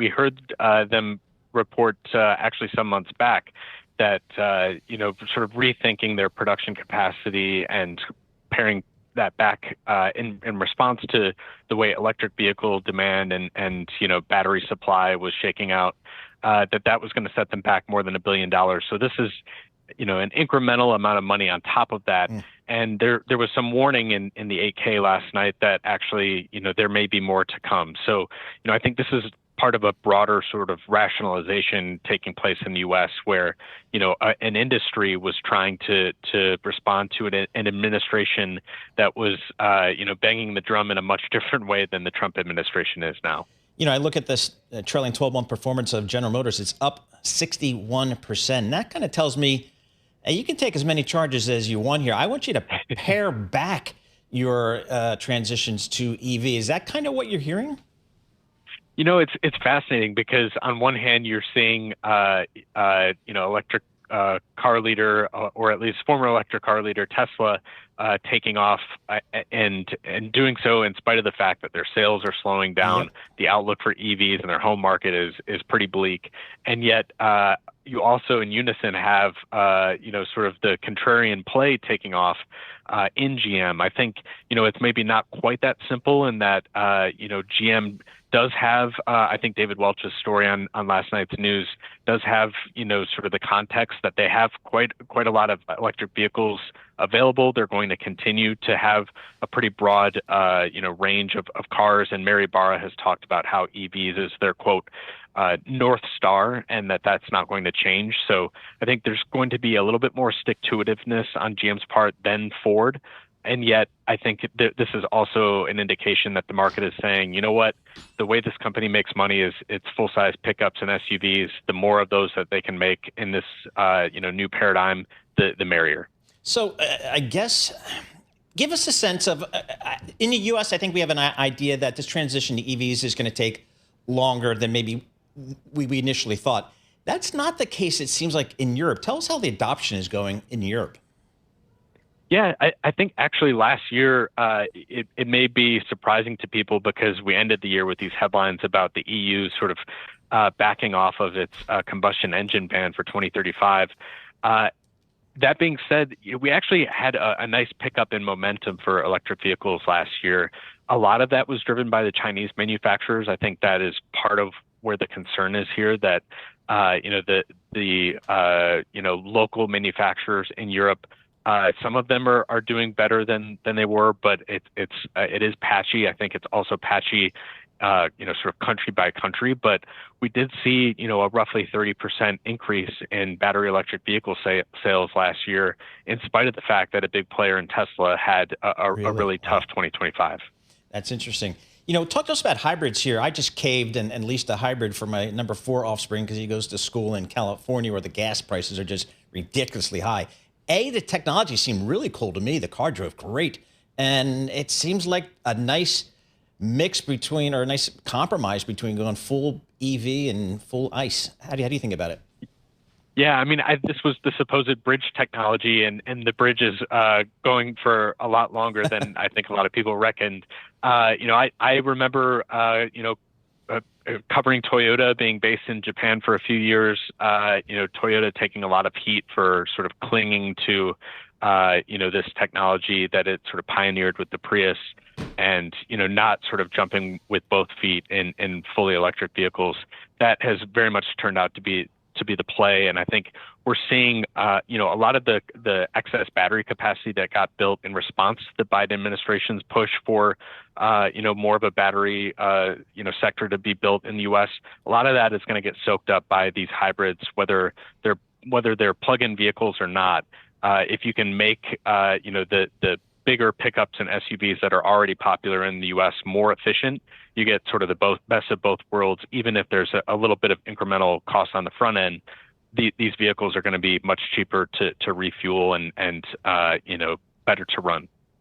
we heard them report actually some months back that sort of rethinking their production capacity and paring that back in response to the way electric vehicle demand and battery supply was shaking out, that was going to set them back more than $1 billion. So this is an incremental amount of money on top of that. And there was some warning in the 8K last night that actually, there may be more to come. So, I think this is part of a broader sort of rationalization taking place in the U.S. where, an industry was trying to respond to an administration that was, banging the drum in a much different way than the Trump administration is now. I look at this trailing 12-month performance of General Motors. It's up 61%. And that kind of tells me, and you can take as many charges as you want here. I want you to pare back your transitions to EV. Is that kind of what you're hearing? It's fascinating because on one hand, you're seeing, electric car leader, or at least former electric car leader Tesla, taking off and doing so in spite of the fact that their sales are slowing down. Yep. The outlook for EVs in their home market is pretty bleak. And yet you also in unison have, sort of the contrarian play taking off in GM. I think, it's maybe not quite that simple in that, GM does have, I think David Welch's story on last night's news does have, sort of the context that they have quite a lot of electric vehicles available. They're going to continue to have a pretty broad, range of cars. And Mary Barra has talked about how EVs is their, quote, North Star, and that's not going to change. So I think there's going to be a little bit more stick-to-itiveness on GM's part than Ford. And yet, I think this is also an indication that the market is saying, you know what, the way this company makes money is it's full-size pickups and SUVs. The more of those that they can make in this, new paradigm, the merrier. So I guess give us a sense of, in the U.S., I think we have an idea that this transition to EVs is going to take longer than maybe we initially thought. That's not the case, it seems like, in Europe. Tell us how the adoption is going in Europe. Yeah, I think actually last year it may be surprising to people because we ended the year with these headlines about the EU sort of backing off of its combustion engine ban for 2035. That being said, we actually had a nice pickup in momentum for electric vehicles last year. A lot of that was driven by the Chinese manufacturers. I think that is part of where the concern is here, that the local manufacturers in Europe, some of them are doing better than they were, but it is patchy. I think it's also patchy, sort of country by country. But we did see, a roughly 30% increase in battery electric vehicle sales last year, in spite of the fact that a big player in Tesla had a really tough 2025. That's interesting. Talk to us about hybrids here. I just caved and leased a hybrid for my number 4 offspring because he goes to school in California where the gas prices are just ridiculously high. The technology seemed really cool to me. The car drove great. And it seems like a nice mix between, or a nice compromise between going full EV and full ICE. How do you think about it? Yeah, I mean, this was the supposed bridge technology, and the bridge is going for a lot longer than I think a lot of people reckoned. I remember, covering Toyota, being based in Japan for a few years, Toyota taking a lot of heat for sort of clinging to, this technology that it sort of pioneered with the Prius, and, not sort of jumping with both feet in fully electric vehicles. That has very much turned out to be the play. And I think we're seeing, a lot of the excess battery capacity that got built in response to the Biden administration's push for, more of a battery, sector to be built in the U.S. A lot of that is going to get soaked up by these hybrids, whether they're plug-in vehicles or not. If you can make, the bigger pickups and SUVs that are already popular in the U.S. more efficient, you get sort of the best of both worlds. Even if there's a little bit of incremental cost on the front end, these vehicles are going to be much cheaper to refuel and better to run.